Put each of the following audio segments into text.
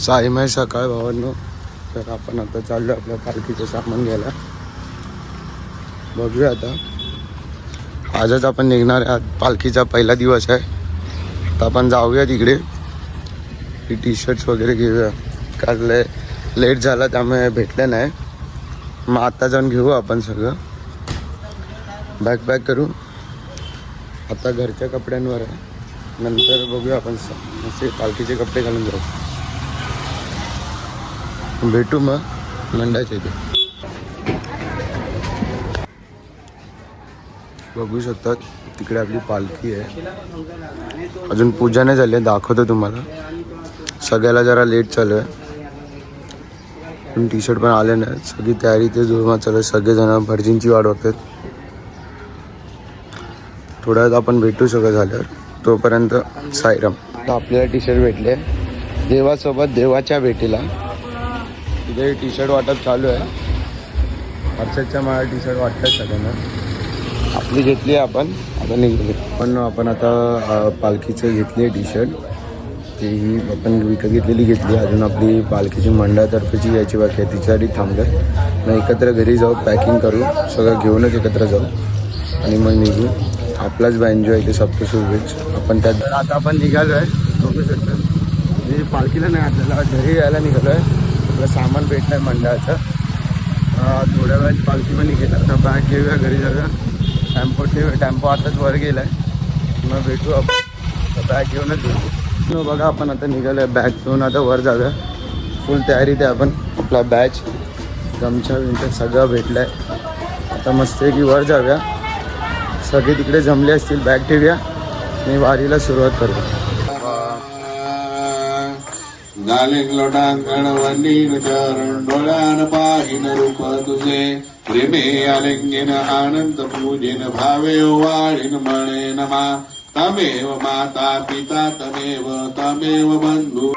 सायमाय सकाळ भावांनो. तर आपण आता चाललो आपल्या पालखीचं सामान घ्यायला. बघूया आता. आजच आपण निघणार आहे. आज पालखीचा पहिला दिवस आहे. तर आपण जाऊया तिकडे. टी शर्ट्स वगैरे घेऊया. काल लेट झाला त्यामुळे भेटलं नाही. मग आता जाऊन घेऊ आपण सगळं. बॅग पॅक करू. आता घरच्या कपड्यांवर आहे. नंतर बघूया आपण असे पालखीचे कपडे घालून जाऊ. भेटू मग मंडळाच्या इथे. बघू शकतात तिकडे आपली पालखी आहे. अजून पूजा नाही झाली आहे. दाखवतो तुम्हाला. सगळ्याला जरा लेट चालू आहे. पण टी शर्ट पण आले नाही. सगळी तयारी ते जोरात चालू आहे. सगळेजण भटजींची वाट बघतात. थोड्या वेळात आपण भेटू सगळं झाल्यावर. तोपर्यंत साईराम. आता आपल्याला टी शर्ट भेटले देवासोबत देवाच्या भेटीला. तिथे टी शर्ट वाटप चालू आहे. हर्षदच्या मला टी शर्ट वाटतं सगळ्यांना. आपली घेतली आहे आपण. आता निघली पण आपण आता पालखीचं घेतली आहे टी शर्ट. ही आपण विकत घेतलेली घेतली. अजून आपली पालखीची मंडळातर्फेची यायची बाकी आहे. तिच्यासाठी थांबलं आहे. मग एकत्र घरी जाऊ. पॅकिंग करू. सगळं घेऊनच एकत्र जाऊ आणि मग निघू. आपलाच बँजो आहे ते सप्तशृंगीच. आपण त्यात आता आपण निघालो आहे. बघू शकतो. म्हणजे पालखीला नाही आपल्याला घरी यायला निघालो आहे. आपलं सामान भेटलं आहे मंडळाचं. थोड्या वेळात पालखी पण निघेल. आता बॅग घेऊया घरी जाऊया. टेम्पो आताच वर गेला आहे. मग भेटू आपण. बॅग घेऊनच भेटू. बघा आपण आता निघालो आहे. बॅग घेऊन आता वर जाऊया. फुल तयारी ते आपण. आपला बॅच गमछा विंचा सगळं भेटलं आहे. आता मस्त आहे की वर जाऊया. सगळे तिकडे जमले असतील. बॅग ठेवूया आणि वारीला सुरुवात करूया. झाले लोटांगण वंदीन चरण डोळ्यान पाहिन रूप तुझे प्रेमे आलिंगन आनंद पूजेन भावे वाळीन म्हणे नमा तमेव माता पिता तमेव बंधू.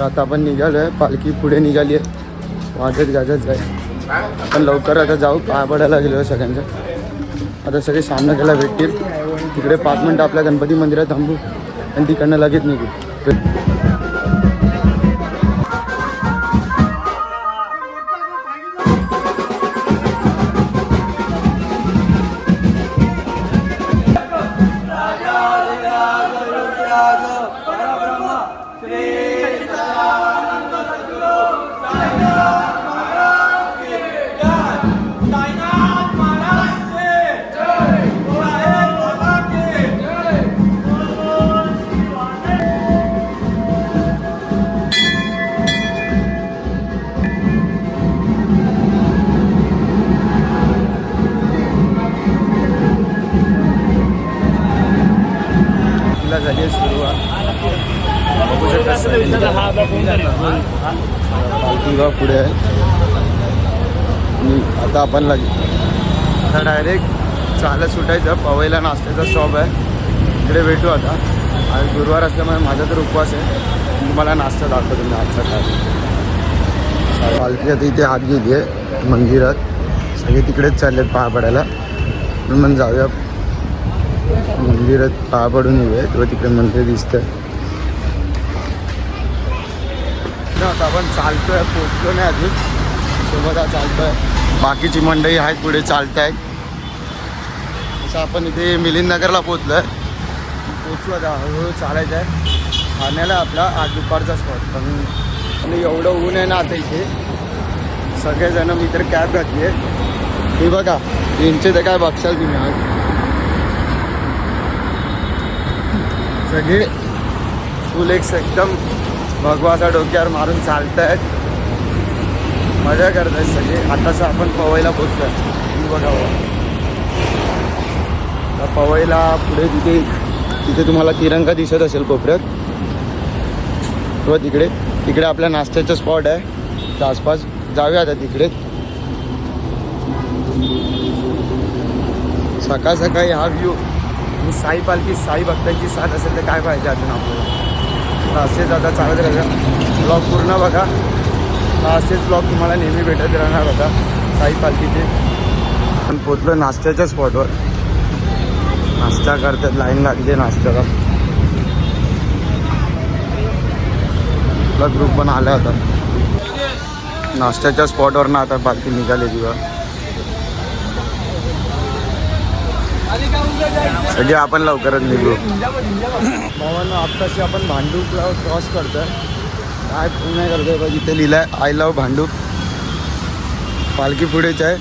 आता आपण निघालो आहे. पालखी पुढे निघाली आहे. वाजत गाजत आहे. आपण लवकर आता जाऊ. पाय पडायला गेलो सगळ्यांचं. आता सगळे सामना केला भेटतील. तिकडे 5 मिनटं आपल्या गणपती मंदिरात थांबू आणि तिकडनं लगेच निघू. राजा परब्रह्म व्हायला झाली आहे सुरुवात. बघू शकता पालखी बघा पुढे आहे. आणि आता आपण आता डायरेक्ट चालत सुटायचं. पवईला नाश्त्याचा स्टॉप आहे, तिकडे भेटू. आता आज गुरुवार असल्यामुळे माझा तर उपवास आहे. तुम्हाला नाश्ता दाखवतो मी आजचा काय. पालखी आता इथे हात गेली आहे मंदिरात, सगळे तिकडेच चाललेत पाया पडायला. म्हणून मग जाऊया मंदिरात पाया पडून येऊया. तेव्हा तिकडे मंदिर दिसतंय. आता आपण चालतोय, पोचलो नाही अजून, सोबत चालतोय. बाकीची मंडळी आहेत पुढे चालत आहेत. असं आपण इथे मिलिंद नगरला पोचलोय. पोचू आता, हळूहळू चालायचं आहे. ठाण्याला आपला आज दुपारचा स्पॉट. पण एवढं ऊन आहे ना आता इथे. सगळेजण मी तर कॅब घातली आहे. हे बघा यांचे तर काय बघशाल तुम्ही. आज सगळे फुल एकदम भगवाचा डोक्यावर मारून चालत आहेत, मजा करत आहेत सगळे. आताच आपण पवईला पोचतोय. बघा पवईला पुढे तिथे तुम्हाला तिरंगा दिसत असेल कोपऱ्यात. किंवा तिकडे आपल्या नाश्त्याचं स्पॉट आहे आसपास. जाऊया आता तिकडे. सकाळ सकाळी हा व्ह्यू आणि साई पालखी, साई भक्तांची साथ असेल तर काय पाहिजे अजून आपल्याला. असेच आता चालत राहतात. ब्लॉग पूर्ण बघा. असेच ब्लॉग तुम्हाला नेहमी भेटत राहणार होता साई पालखीचे. पण पोचलो नाश्त्याच्या स्पॉटवर. नाश्ता करतात, लाईन लागली आहे नाश्त्याला. आपला ग्रुप पण आला होता नाश्त्याच्या स्पॉटवर ना. आता पालखी निघाली दिवा. सगळे आपण लवकरच निघू. भावांना आत्ताशी आपण भांडूपला क्रॉस करतोय. काय पुण्य करतोय बघ, इथे लिहिलं आहे आय लव्ह भांडूप. पालखी पुढेच आहे.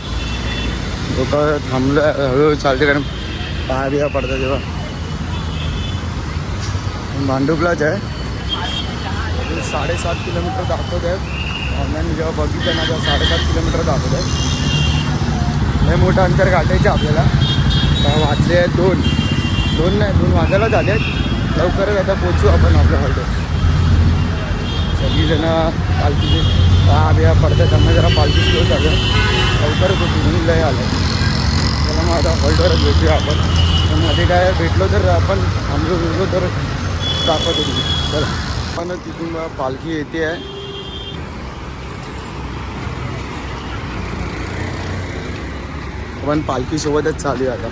लोक थांबलं, हळूहळू चालते कारण पाया बिया पडतात तेव्हा. भांडूपलाच आहे. 7.5 किलोमीटर दाखवत आहेत. ऑनलाईन जेव्हा बघितलं ना तेव्हा 7.5 किलोमीटर दाखवत आहे. लय मोठं अंतर गाठायचं आपल्याला. वाजले आहेत 2 वाजायला झाले आहेत. लवकरच आता पोचू आपण आपल्या हॉल्टवर. सगळीजणं पालखीचे पाया बिया पडतात, त्यांना जरा पालखी स्लो झालं. लवकरच होती म्हणून लय आलं. त्याला मग आता हॉल्टवरच भेटूया आपण. पण मध्ये काय भेटलो तर आपण थांबलो तर दाखवतो तुम्ही. चला पण तिथून पालखी येते आहे. पण पालखीसोबतच चालू आहे आता.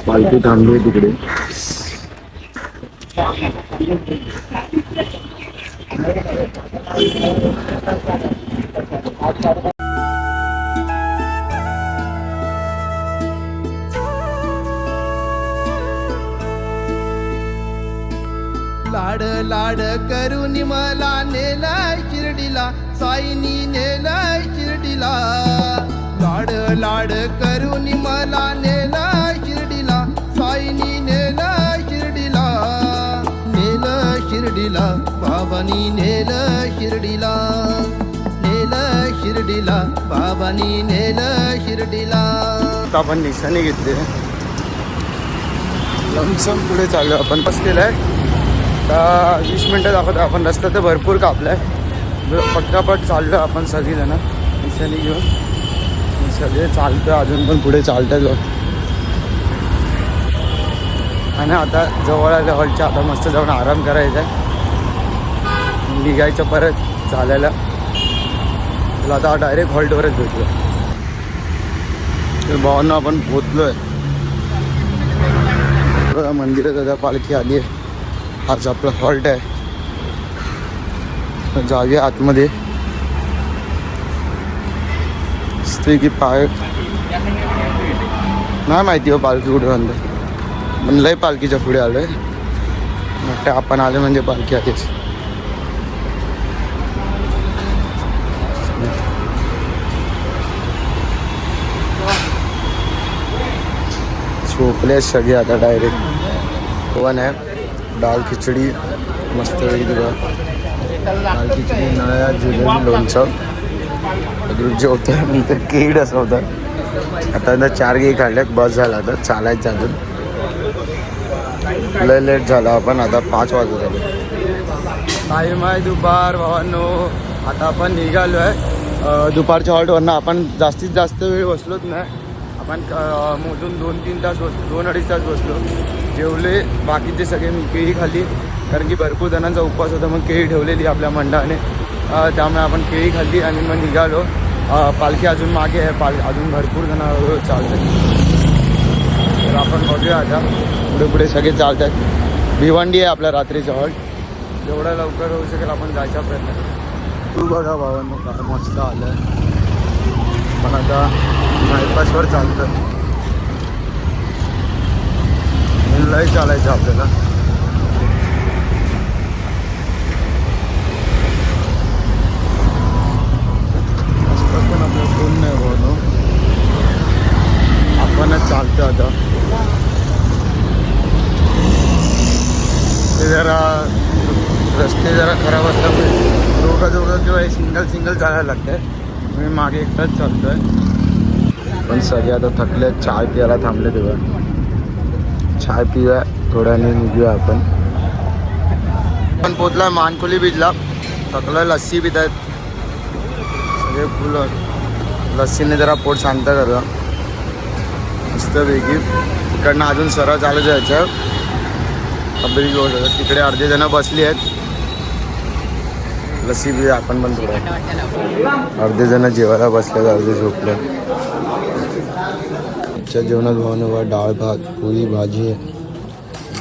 पालखी थांबली तिकडे. लाड लाड करून मला नेलाय शिर्डीला, साईनी नेलाय शिर्डीला. लाड लाड करून मला नेलाय शिर्डीला, साईनी नेलाय शिर्डीला. नेलं शिर्डीला बाबानी, नेलं शिर्डीला. नेलं शिर्डीला बाबानी, नेलं शिर्डीला. आपण निशाणी घेतली. लमसम पुढे चाललो आपण. बस केलाय 20 मिनटं दाखवतो आपण. रस्ता तर भरपूर कापलाय. पट्टापट चाललो आपण सगळीजणं निशाणी घेऊन. सगळे चालतं, अजून पण पुढे चालतात लोक. आणि आता जवळ आल्या हॉलच्या. आता मस्त जाऊन आराम करायचा आहे, निघायचं परत चालायला. तर आता डायरेक्ट हॉल्टवरच भेटलो. तर भावांना आपण पोचलो आहे. मंदिरात आता पालखी आली आहे. हाच आपला हॉल्ट आहे. जाऊया आतमध्ये. मस्तपैकी पाय नाही माहिती हो पालखी कुठे म्हणते, पण लय पालखीच्या पुढे आलोय. मग आपण आले म्हणजे पालखी आलीच. झोपले सगळे आता डायरेक्ट. ओवन आहे, डाळ खिचडी मस्त वेगळी दिवा, डाळ खिचडी, नळ्या, जिलेबी, लोणचं. जेवतोय नंतर केळी असं होतं. आता 4 केळी खाल्ल्यात, बस झाला आता चालायचं अजून. लय लेट झाला, आपण आता 5 वाजत आले. टाईम आहे दुपार भावांनो. आता आपण निघालो आहे दुपारच्या हॉल्टवरनं. आपण जास्तीत जास्त वेळ बसलोच नाही. आपण मोजून 2-3 तास बसलो, 2-2.5 तास बसलो. जेवले बाकीचे सगळे मी केळी खाल्ली, कारण की भरपूर जणांचा उपवास होता. मग केळी ठेवलेली आपल्या मंडळाने, त्यामुळे आपण केळी खाल्ली आणि मग निघालो. पालखी अजून मागे आहे, अजून भरपूर जण चालतात. तर आपण बघूया आता पुढे पुढे सगळे चालत आहेत. भिवंडी आहे आपल्या रात्रीचा हॉल्ट. जेवढा लवकर होऊ शकेल आपण जायचा प्रयत्न करू. तू बघा भावांनो काय मस्त आलं आहे. पण आता बायपासवर चालतं, लय चालायचं आपल्याला. पण आपलं कोण नाही भावांनो, आपणच चालतं आता. ते जरा रस्ते जरा खराब असल्यामुळे दोघं किंवा सिंगल चालायला लागतंय. मी मागे एकटाच चालतोय. पण सगळे आता थकले, चाय प्यायला थांबले. तेव्हा चाय पिऊया, थोड्याने निघूया आपण. पण पोचला मानकोली बीचला, थकलोय. लस्सी पित आहेत सगळे फुलं. लस्सीने जरा पोट शांत करूया मस्तपैकी. तिकडनं अजून सरळ चालू जायचं ब्रिज रोड. तिकडे अर्धे जण बसली आहेत, लस्सी पिऊया आपण पण थोडं. अर्धे जण जेवायला बसले, अर्धे झोपले. आजच्या जेवणात भावनवा डाळ भात, पोळी भाजी,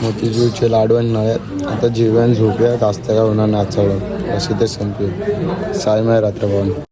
मोतीचूरचे लाडू आणि नळ्यात. आता जेवण झोपूया, जास्त काय होणार नाचावं अशी ते संपली. सायमाय रात्र भावना.